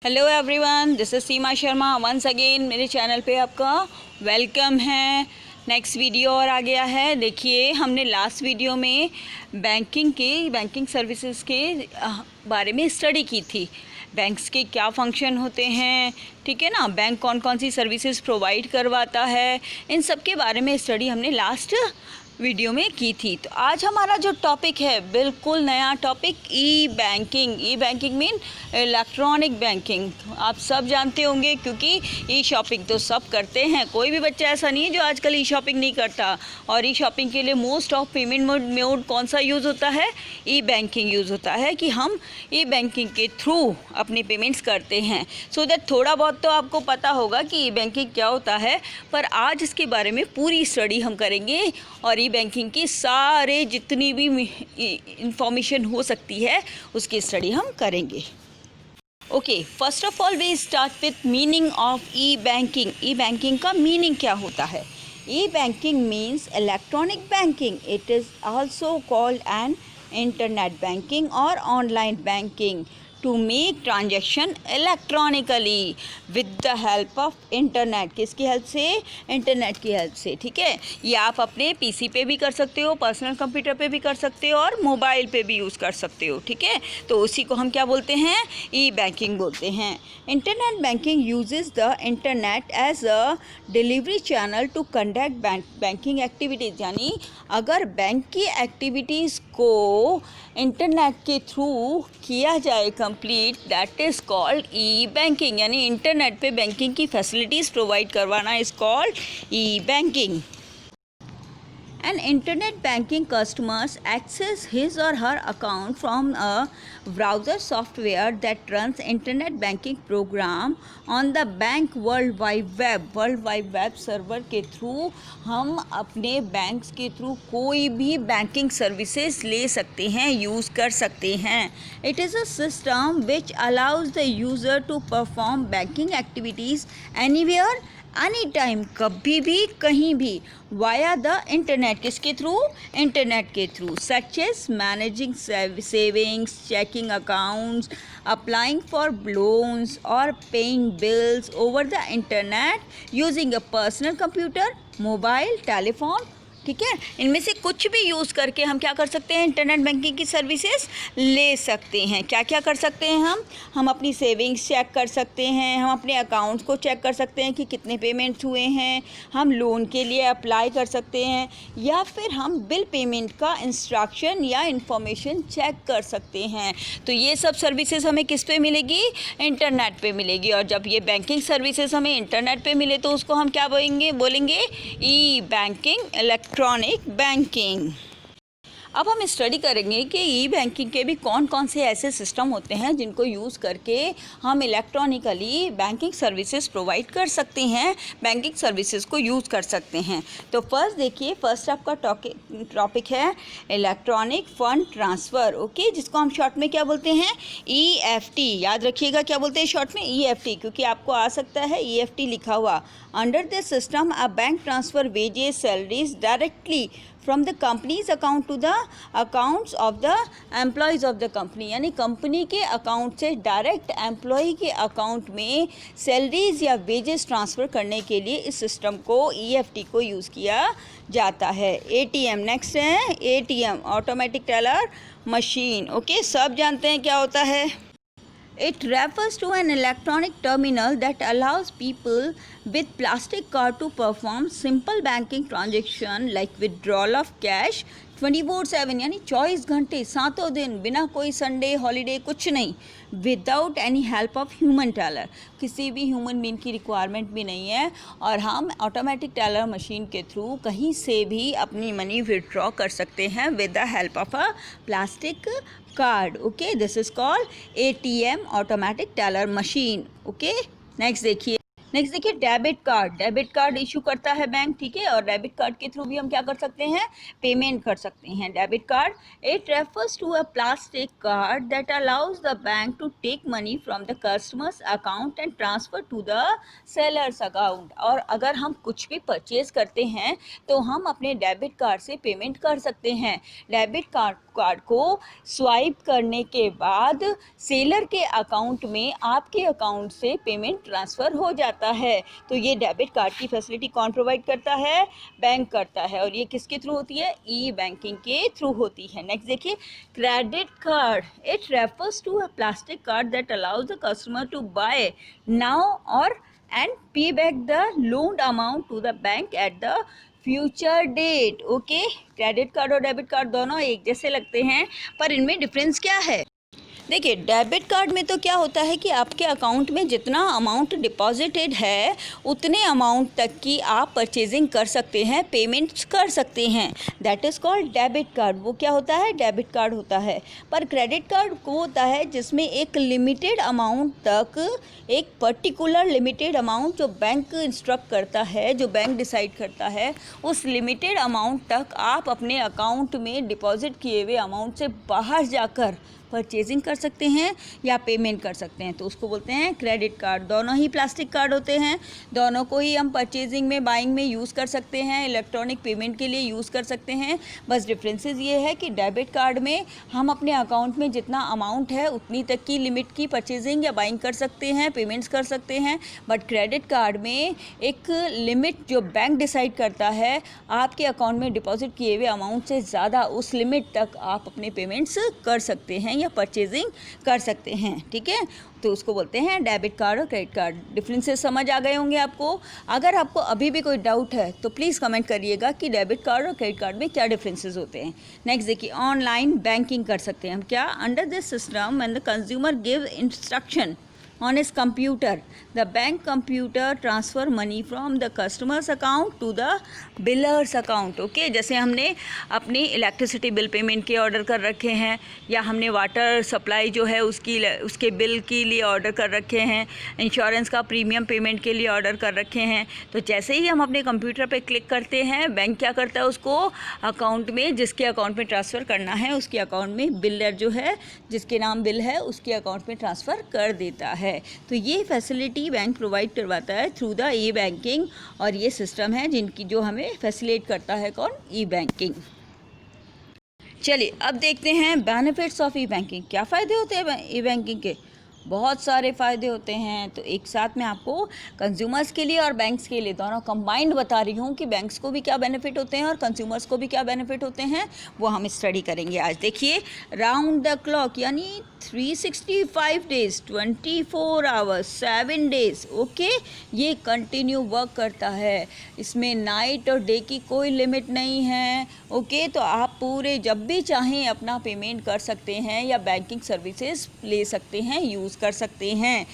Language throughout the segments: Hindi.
Hello everyone, this is Seema Sharma once again. मेरे चैनल पे आपका वेलकम है। नेक्स्ट वीडियो और आ गया है। देखिए, हमने लास्ट वीडियो में बैंकिंग सर्विसेज के बारे में स्टडी की थी। बैंक्स के क्या फंक्शन होते हैं, ठीक है ना, बैंक कौन कौन सी सर्विसेज प्रोवाइड करवाता है, इन सब के बारे में स्टडी हमने लास्ट वीडियो में की थी। तो आज हमारा जो टॉपिक है बिल्कुल नया टॉपिक, ई बैंकिंग मीन इलेक्ट्रॉनिक बैंकिंग। आप सब जानते होंगे क्योंकि ई शॉपिंग तो सब करते हैं। कोई भी बच्चा ऐसा नहीं है जो आजकल ई शॉपिंग नहीं करता। और ई शॉपिंग के लिए मोस्ट ऑफ पेमेंट मोड कौन सा यूज़ होता है? ई बैंकिंग यूज़ होता है कि हम ई बैंकिंग के थ्रू अपने पेमेंट्स करते हैं। सो दैट थोड़ा बहुत तो आपको पता होगा कि ई बैंकिंग क्या होता है, पर आज इसके बारे में पूरी स्टडी हम करेंगे और ई बैंकिंग की सारे जितनी भी इंफॉर्मेशन हो सकती है उसकी स्टडी हम करेंगे। Okay, first of all we start with meaning of e banking. E banking का मीनिंग क्या होता है? E banking means electronic banking. It is also called an internet banking और online banking to make transaction electronically with the help of internet. किसकी हेल्प से? इंटरनेट की हेल्प से, ठीक है। ये आप अपने पीसी पे भी कर सकते हो, पर्सनल कंप्यूटर पे भी कर सकते हो और मोबाइल पे भी यूज़ कर सकते हो, ठीक है। तो उसी को हम क्या बोलते हैं? ई बैंकिंग बोलते हैं। Internet banking uses the internet as a delivery channel to conduct banking activities. यानी अगर बैंक की एक्टिविटीज़ को इंटरनेट के थ्रू किया जाए complete, that is called E banking. यानी इंटरनेट पे बैंकिंग की फैसिलिटीज़ प्रोवाइड करवाना is called E banking. An internet banking customers access his or her account from a browser software that runs internet banking program on the bank World Wide Web server के थ्रू हम अपने बैंक्स के थ्रू कोई भी बैंकिंग सर्विसेज ले सकते हैं, यूज़ कर सकते हैं। It is a system which allows the user to perform banking activities anywhere any time, कभी भी कहीं भी, वाया द इंटरनेट। किसके थ्रू? इंटरनेट के through. Such as managing savings, checking accounts, applying for loans और paying bills over the internet using a personal computer, mobile, telephone, ठीक है। इनमें से कुछ भी यूज़ करके हम क्या कर सकते हैं? इंटरनेट बैंकिंग की सर्विसेज ले सकते हैं। क्या क्या कर सकते हैं हम अपनी सेविंग्स चेक कर सकते हैं, हम अपने अकाउंट्स को चेक कर सकते हैं कि कितने पेमेंट्स हुए हैं, हम लोन के लिए अप्लाई कर सकते हैं, या फिर हम बिल पेमेंट का इंस्ट्रक्शन या इंफॉर्मेशन चेक कर सकते हैं। तो ये सब सर्विसेज हमें किस पे मिलेगी? इंटरनेट पे मिलेगी। और जब ये बैंकिंग सर्विसेज हमें इंटरनेट पे मिले तो उसको हम क्या बोलेंगे? ई बैंकिंग, इलेक्ट्रॉनिक बैंकिंग। अब हम स्टडी करेंगे कि ई बैंकिंग के भी कौन कौन से ऐसे सिस्टम होते हैं जिनको यूज़ करके हम इलेक्ट्रॉनिकली बैंकिंग सर्विसेज प्रोवाइड कर सकते हैं, बैंकिंग सर्विसेज को यूज़ कर सकते हैं। तो फर्स्ट देखिए, फर्स्ट आपका टॉपिक है इलेक्ट्रॉनिक फ़ंड ट्रांसफ़र, ओके, जिसको हम शॉर्ट में क्या बोलते हैं? EFT। याद रखिएगा क्या बोलते हैं शॉर्ट में? EFT, क्योंकि आपको आ सकता है EFT लिखा हुआ। Under this system a bank transfer wages salaries directly from the companies account to the accounts of the employees of the company. यानी कंपनी के अकाउंट से डायरेक्ट एम्प्लॉय के अकाउंट में सैलरीज या वेजेस ट्रांसफ़र करने के लिए इस सिस्टम को, EFT को यूज़ किया जाता है। ATM नेक्स्ट है, ATM automatic teller machine, okay, सब जानते हैं क्या होता है। It refers to an electronic terminal that allows people with plastic card to perform simple banking transaction like withdrawal of cash 24/7, यानी 24 घंटे 7 दिन, बिना कोई संडे हॉलीडे कुछ नहीं, without any help of human teller. किसी भी ह्यूमन बीइंग की रिक्वायरमेंट भी नहीं है और हम ऑटोमेटिक टेलर मशीन के थ्रू कहीं से भी अपनी मनी विड्रॉ कर सकते हैं with the help of a plastic card, okay. This is called ATM automatic teller machine, okay. Next देखिए, नेक्स्ट देखिए डेबिट कार्ड इशू करता है बैंक, ठीक है, और डेबिट कार्ड के थ्रू भी हम क्या कर सकते हैं, पेमेंट कर सकते हैं। Debit card it refers to a plastic card that allows the bank to take money from the customers account and transfer to the sellers account. और अगर हम कुछ भी परचेज करते हैं तो हम अपने डेबिट कार्ड से पेमेंट कर सकते हैं। डेबिट कार्ड को स्वाइप करने के बाद सेलर के अकाउंट में आपके अकाउंट से पेमेंट ट्रांसफ़र हो जाता है। तो ये डेबिट कार्ड की फैसिलिटी कौन प्रोवाइड करता है, बैंक करता है, और ये किसके थ्रू होती है, ई बैंकिंग के थ्रू होती है। नेक्स्ट देखिए credit card it refers to a plastic card that allows the customer to buy now और and pay back the loaned amount to the bank at the future date. Okay, credit card और डेबिट कार्ड दोनों एक जैसे लगते हैं, पर इनमें डिफरेंस क्या है। देखिए डेबिट कार्ड में तो क्या होता है कि आपके अकाउंट में जितना अमाउंट डिपॉजिटेड है उतने अमाउंट तक की आप परचेजिंग कर सकते हैं, पेमेंट्स कर सकते हैं, that is called debit card. वो क्या होता है, डेबिट कार्ड होता है। पर क्रेडिट कार्ड वो होता है जिसमें एक लिमिटेड अमाउंट तक, एक पर्टिकुलर लिमिटेड अमाउंट जो बैंक इंस्ट्रक्ट करता है, जो बैंक डिसाइड करता है, उस लिमिटेड अमाउंट तक आप अपने अकाउंट में डिपॉजिट किए हुए अमाउंट से बाहर जाकर परचेजिंग कर सकते हैं या पेमेंट कर सकते हैं, तो उसको बोलते हैं क्रेडिट कार्ड। दोनों ही प्लास्टिक कार्ड होते हैं, दोनों को ही हम परचेजिंग में, बाइंग में यूज़ कर सकते हैं, इलेक्ट्रॉनिक पेमेंट के लिए यूज़ कर सकते हैं। बस डिफरेंसेस ये है कि डेबिट कार्ड में हम अपने अकाउंट में जितना अमाउंट है उतनी तक की लिमिट की परचेजिंग या बाइंग कर सकते हैं, पेमेंट्स कर सकते हैं। बट क्रेडिट कार्ड में एक लिमिट जो बैंक डिसाइड करता है, आपके अकाउंट में डिपॉजिट किए हुए अमाउंट से ज़्यादा उस लिमिट तक आप अपने पेमेंट्स कर सकते हैं या परचेजिंग कर सकते हैं, ठीक है। तो उसको बोलते हैं डेबिट कार्ड और क्रेडिट कार्ड। डिफरेंसेस समझ आ गए होंगे आपको। अगर आपको अभी भी कोई डाउट है तो प्लीज़ कमेंट करिएगा कि डेबिट कार्ड और क्रेडिट कार्ड में क्या डिफरेंसेस होते हैं। नेक्स्ट देखिए ऑनलाइन बैंकिंग कर सकते हैं हम क्या, under this system when the consumer give instruction on his computer, the bank computer transfer money from the customer's account to the biller's account। Okay, जैसे हमने अपनी इलेक्ट्रिसिटी बिल पेमेंट के ऑर्डर कर रखे हैं, या हमने वाटर सप्लाई जो है उसके बिल के लिए ऑर्डर कर रखे हैं, इंश्योरेंस का प्रीमियम पेमेंट के लिए ऑर्डर कर रखे हैं, तो जैसे ही हम अपने कंप्यूटर पे क्लिक करते हैं, बैंक क्या करता है, उसको अकाउंट में, जिसके अकाउंट में ट्रांसफ़र करना है उसके अकाउंट में, बिलर जो है जिसके नाम बिल है उसके अकाउंट में ट्रांसफ़र कर देता है। तो ये फैसिलिटी बैंक प्रोवाइड करवाता है थ्रू द ई बैंकिंग, और ये सिस्टम है जिनकी जो हमें फैसिलिटेट करता है कौन, ई बैंकिंग। चलिए अब देखते हैं बेनिफिट्स ऑफ ई बैंकिंग। क्या फ़ायदे होते हैं ई बैंकिंग के, बहुत सारे फ़ायदे होते हैं। तो एक साथ में आपको कंज्यूमर्स के लिए और बैंक्स के लिए दोनों कंबाइंड बता रही हूँ कि बैंक्स को भी क्या बेनिफिट होते हैं और कंज्यूमर्स को भी क्या बेनिफिट होते हैं, वो हम स्टडी करेंगे आज। देखिए राउंड द क्लॉक यानी 365 डेज़, 24 आवर्स, 7 डेज़, ओके, ये कंटिन्यू वर्क करता है। इसमें नाइट और डे की कोई लिमिट नहीं है, ओके। तो आप पूरे जब भी चाहें अपना पेमेंट कर सकते हैं या बैंकिंग सर्विसेज ले सकते हैं, यूज़ कर सकते हैं।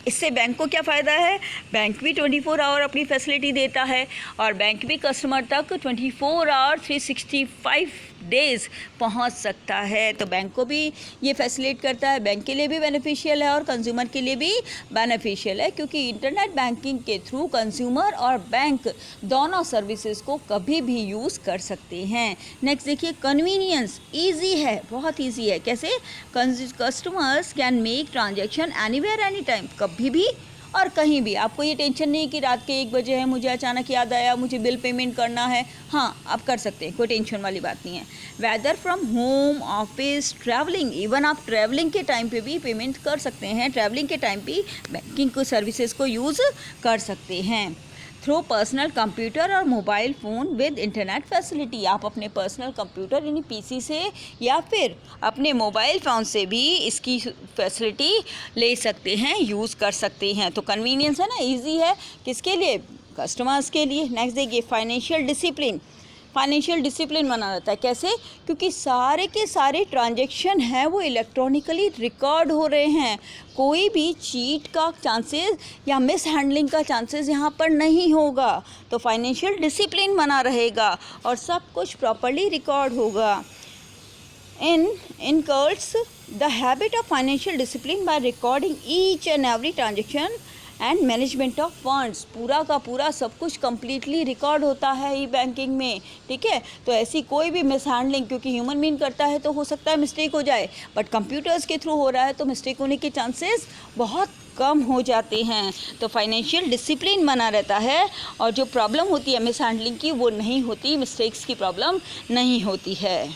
इससे बैंक को क्या फ़ायदा है, बैंक भी 24 आवर अपनी फैसिलिटी देता है और बैंक भी कस्टमर तक 24 आवर 365 डेज़ पहुंच सकता है। तो बैंक को भी ये फैसिलिटेट करता है, बैंक के लिए भी बेनिफिशियल है और कंज्यूमर के लिए भी बेनिफिशियल है, क्योंकि इंटरनेट बैंकिंग के थ्रू कंज्यूमर और बैंक दोनों सर्विसेज को कभी भी यूज़ कर सकते हैं। नेक्स्ट देखिए कन्वीनियंस, ईजी है, बहुत ईजी है। कैसे, customers can make transaction anywhere any time, कभी भी और कहीं भी। आपको ये टेंशन नहीं कि रात के 1 बजे है, मुझे अचानक याद आया मुझे बिल पेमेंट करना है, हाँ आप कर सकते हैं, कोई टेंशन वाली बात नहीं है। Whether from home, office, travelling, even आप ट्रैवलिंग के टाइम पे भी पेमेंट कर सकते हैं, ट्रैवलिंग के टाइम भी बैंकिंग को सर्विसेज को यूज़ कर सकते हैं। थ्रू पर्सनल कंप्यूटर और mobile phone with internet facility, आप अपने पर्सनल कंप्यूटर यानी पीसी से या फिर अपने मोबाइल फ़ोन से भी इसकी फैसिलिटी ले सकते हैं, यूज़ कर सकते हैं। तो कन्वीनियंस है ना, इजी है, किसके लिए, कस्टमर्स के लिए। नेक्स्ट देखिए फाइनेंशियल डिसिप्लिन, फाइनेंशियल डिसिप्लिन बना रहता है। कैसे, क्योंकि सारे के सारे ट्रांजैक्शन हैं वो इलेक्ट्रॉनिकली रिकॉर्ड हो रहे हैं, कोई भी चीट का चांसेस या मिस हैंडलिंग का चांसेस यहाँ पर नहीं होगा। तो फाइनेंशियल डिसिप्लिन बना रहेगा और सब कुछ प्रॉपर्ली रिकॉर्ड होगा। Incurs the habit of financial discipline by recording each and every transaction and management of funds, पूरा का पूरा सब कुछ कम्प्लीटली रिकॉर्ड होता है ई बैंकिंग में, ठीक है। तो ऐसी कोई भी मिस हैंडलिंग, क्योंकि ह्यूमन बीइंग करता है तो हो सकता है मिस्टेक हो जाए, बट कंप्यूटर्स के थ्रू हो रहा है तो मिस्टेक होने के चांसेस बहुत कम हो जाते हैं। तो फाइनेंशियल डिसिप्लिन बना रहता है और जो प्रॉब्लम होती है मिस हैंडलिंग की वो नहीं होती, मिस्टेक्स की प्रॉब्लम नहीं होती है।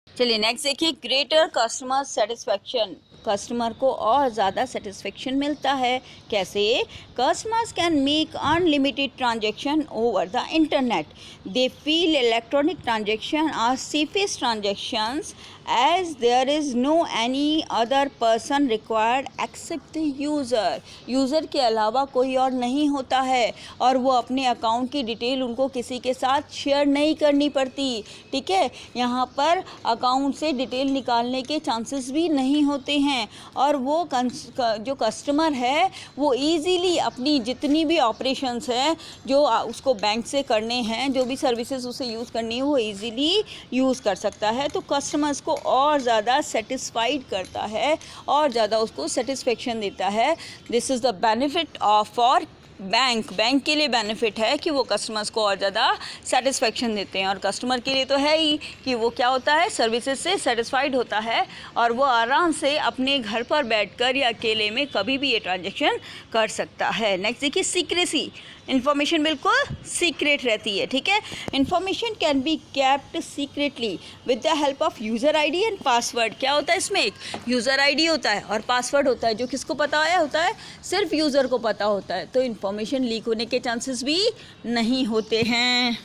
चलिए नेक्स्ट देखिए, ग्रेटर कस्टमर सेटिस्फैक्शन, कस्टमर को और ज़्यादा सेटिस्फेक्शन मिलता है। कैसे? Customers can make unlimited transaction over the internet, they feel electronic transaction are safest transactions as there is no any other person required except the user, user के अलावा कोई और नहीं होता है और वो अपने अकाउंट की डिटेल उनको किसी के साथ शेयर नहीं करनी पड़ती, ठीक है। यहाँ पर अकाउंट से डिटेल निकालने के चांसेस भी नहीं होते हैं और वो जो कस्टमर है वो इजीली अपनी जितनी भी ऑपरेशंस हैं जो उसको बैंक से करने हैं, जो भी सर्विसेज उसे यूज़ करनी है वो इजीली यूज़ कर सकता है। तो कस्टमर्स को और ज़्यादा सेटिस्फाइड करता है और ज़्यादा उसको सेटिस्फेक्शन देता है। This is the benefit of for bank के लिए बेनिफिट है कि वो कस्टमर्स को और ज़्यादा सेटिस्फेक्शन देते हैं और कस्टमर के लिए तो है ही कि वो क्या होता है, सर्विसेज से सेटिस्फाइड होता है और वो आराम से अपने घर पर बैठकर या अकेले में कभी भी ये ट्रांजैक्शन कर सकता है। नेक्स्ट देखिए, सीक्रेसी, इन्फॉर्मेशन बिल्कुल सीक्रेट रहती है, ठीक है। Information can be kept secretly with the help of user ID and password. क्या होता है इसमें? एक यूज़र आईडी होता है और पासवर्ड होता है जो किसको पता होता है, सिर्फ यूज़र को पता होता है। तो इन्फॉर्मेशन लीक होने के चांसेस भी नहीं होते हैं।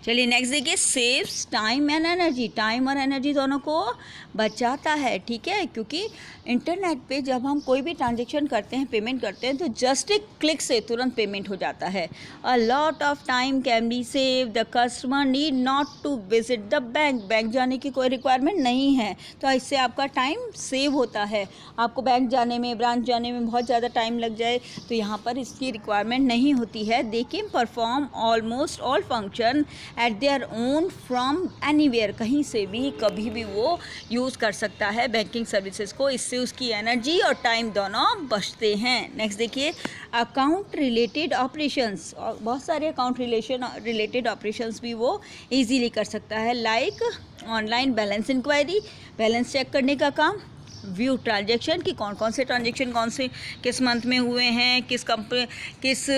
चलिए नेक्स्ट देखिए, saves time and energy, time और एनर्जी दोनों को बचाता है, ठीक है। क्योंकि इंटरनेट पे जब हम कोई भी ट्रांजेक्शन करते हैं, पेमेंट करते हैं तो जस्ट एक क्लिक से तुरंत पेमेंट हो जाता है। A lot of time can be save, the customer need not to visit the bank जाने की कोई रिक्वायरमेंट नहीं है, तो इससे आपका टाइम सेव होता है। आपको बैंक जाने में, ब्रांच जाने में बहुत ज़्यादा टाइम लग जाए तो यहाँ पर इसकी रिक्वायरमेंट नहीं होती है। They can perform almost all function at their own from anywhere, कहीं से भी कभी भी वो यूज़ कर सकता है बैंकिंग सर्विसेज को, इससे उसकी एनर्जी और टाइम दोनों बचते हैं। नेक्स्ट देखिए, अकाउंट रिलेटेड ऑपरेशंस, और बहुत सारे अकाउंट रिलेटेड ऑपरेशंस भी वो इजीली कर सकता है, like online balance inquiry, balance check करने का काम, व्यू ट्रांजेक्शन कि कौन कौन से ट्रांजेक्शन कौन से किस मंथ में हुए हैं, किस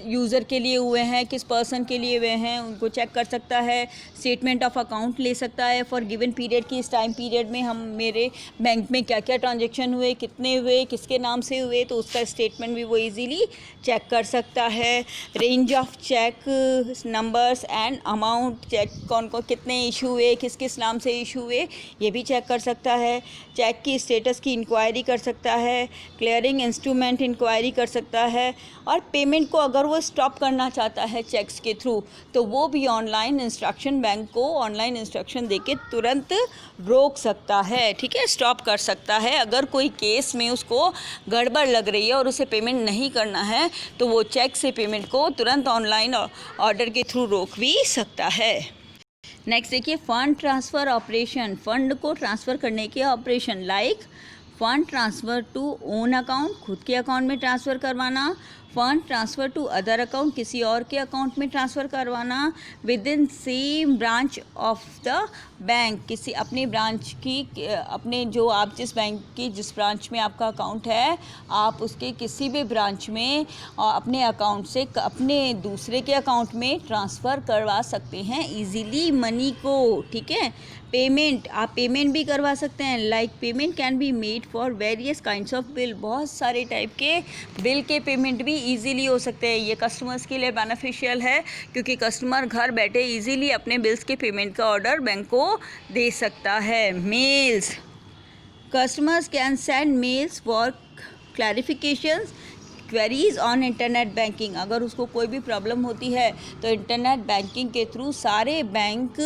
यूज़र के लिए हुए हैं, किस पर्सन के लिए हुए हैं, उनको चेक कर सकता है। स्टेटमेंट ऑफ अकाउंट ले सकता है फॉर गिवन पीरियड की, इस टाइम पीरियड में हम मेरे बैंक में क्या क्या ट्रांजेक्शन हुए, कितने हुए, किसके नाम से हुए, तो उसका स्टेटमेंट भी वो इजीली चेक कर सकता है। Range of check numbers and amount, check कौन कितने इशू हुए, किस किस नाम से इशू हुए, ये भी चेक कर सकता है। चेक की स्टेटस की इंक्वायरी कर सकता है, क्लियरिंग इंस्ट्रूमेंट इंक्वायरी कर सकता है और पेमेंट को अगर वो स्टॉप करना चाहता है चेक्स के थ्रू तो वो भी ऑनलाइन इंस्ट्रक्शन, बैंक को ऑनलाइन इंस्ट्रक्शन देके तुरंत रोक सकता है, ठीक है, स्टॉप कर सकता है। अगर कोई केस में उसको गड़बड़ लग रही है और उसे पेमेंट नहीं करना है तो वो चेक से पेमेंट को तुरंत ऑनलाइन ऑर्डर के थ्रू रोक भी सकता है। नेक्स्ट देखिए, फंड ट्रांसफ़र ऑपरेशन, फंड को ट्रांसफ़र करने के operation, like fund transfer to own account, खुद के अकाउंट में ट्रांसफ़र करवाना, fund transfer to other account, किसी और के अकाउंट में ट्रांसफ़र करवाना, within same branch of the bank, किसी अपने ब्रांच की, अपने जो आप जिस बैंक की जिस ब्रांच में आपका अकाउंट है आप उसके किसी भी ब्रांच में अपने अकाउंट से अपने दूसरे के अकाउंट में ट्रांसफ़र करवा सकते हैं इजीली मनी को, ठीक है। पेमेंट, आप पेमेंट भी करवा सकते हैं, like payment can be made for various kinds of bill, बहुत सारे टाइप के बिल के पेमेंट भी इजीली हो सकते हैं। ये कस्टमर्स के लिए बेनिफिशियल है क्योंकि कस्टमर घर बैठे इजीली अपने बिल्स के पेमेंट का ऑर्डर बैंक को दे सकता है। Mails, customers can send mails for clarifications, queries on internet banking, अगर उसको कोई भी प्रॉब्लम होती है तो इंटरनेट बैंकिंग के थ्रू सारे बैंक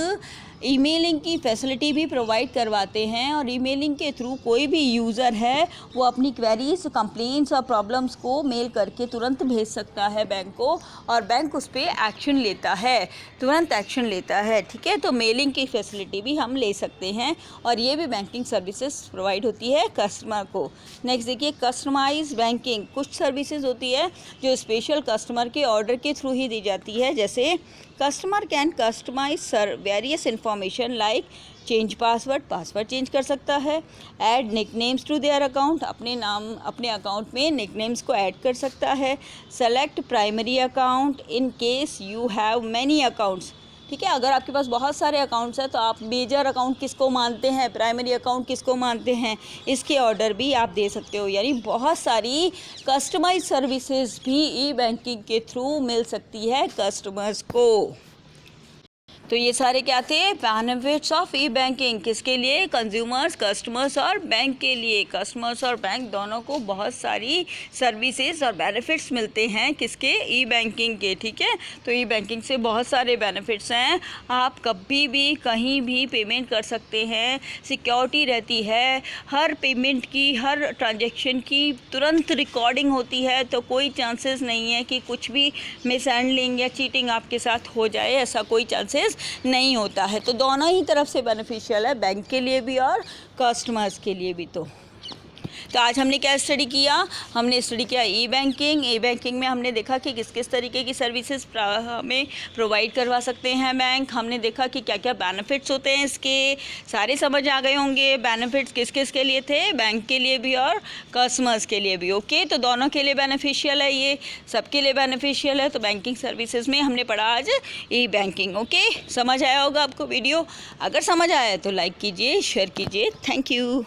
ईमेलिंग की फैसिलिटी भी प्रोवाइड करवाते हैं और ईमेलिंग के थ्रू कोई भी यूज़र है वो अपनी क्वेरीज, कंप्लेंट्स और प्रॉब्लम्स को मेल करके तुरंत भेज सकता है बैंक को, और बैंक उस पर एक्शन लेता है, तुरंत एक्शन लेता है। ठीक है, तो मेलिंग की फैसिलिटी भी हम ले सकते हैं और ये भी बैंकिंग सर्विसेज प्रोवाइड होती है कस्टमर को। नेक्स्ट देखिए, कस्टमाइज बैंकिंग। कुछ सर्विसेज होती है जो स्पेशल कस्टमर के ऑर्डर के थ्रू ही दी जाती है, जैसे customer can customize various information like change password, password change कर सकता है, add nicknames to their account, अपने अकाउंट में निकनेम्स को ऐड कर सकता है, select primary account in case you have many accounts. ठीक है, अगर आपके पास बहुत सारे अकाउंट्स हैं तो आप मेजर अकाउंट किसको मानते हैं, प्राइमरी अकाउंट किसको मानते हैं, इसके ऑर्डर भी आप दे सकते हो। यानी बहुत सारी कस्टमाइज सर्विसेज भी ई बैंकिंग के थ्रू मिल सकती है कस्टमर्स को। तो ये सारे क्या थे, बेनिफिट्स ऑफ ई बैंकिंग। किसके लिए, कंज्यूमर्स, कस्टमर्स और बैंक के लिए। कस्टमर्स और बैंक दोनों को बहुत सारी सर्विसेज और बेनिफिट्स मिलते हैं किसके, ई बैंकिंग के। ठीक है, तो ई बैंकिंग से बहुत सारे बेनिफिट्स हैं। आप कभी भी कहीं भी पेमेंट कर सकते हैं, सिक्योरिटी रहती है, हर पेमेंट की, हर ट्रांजेक्शन की तुरंत रिकॉर्डिंग होती है, तो कोई चांसेस नहीं है कि कुछ भी मिस हैंडलिंग या चीटिंग आपके साथ हो जाए, ऐसा कोई चांसेस नहीं होता है। तो दोनों ही तरफ से बेनिफिशियल है, बैंक के लिए भी और कस्टमर्स के लिए भी। तो आज हमने क्या स्टडी किया, हमने स्टडी किया ई बैंकिंग। ई बैंकिंग में हमने देखा कि किस किस तरीके की सर्विसेज हमें प्रोवाइड करवा सकते हैं बैंक। हमने देखा कि क्या क्या बेनिफिट्स होते हैं इसके, सारे समझ आ गए होंगे। बेनिफिट्स किस किस के लिए थे, बैंक के लिए भी और कस्टमर्स के लिए भी। ओके, तो दोनों के लिए बेनिफिशियल है, ये सबके लिए बेनिफिशियल है। तो बैंकिंग सर्विसेज में हमने पढ़ा आज ई बैंकिंग। ओके, समझ आया होगा आपको वीडियो। अगर समझ आया तो लाइक कीजिए, शेयर कीजिए। Thank you.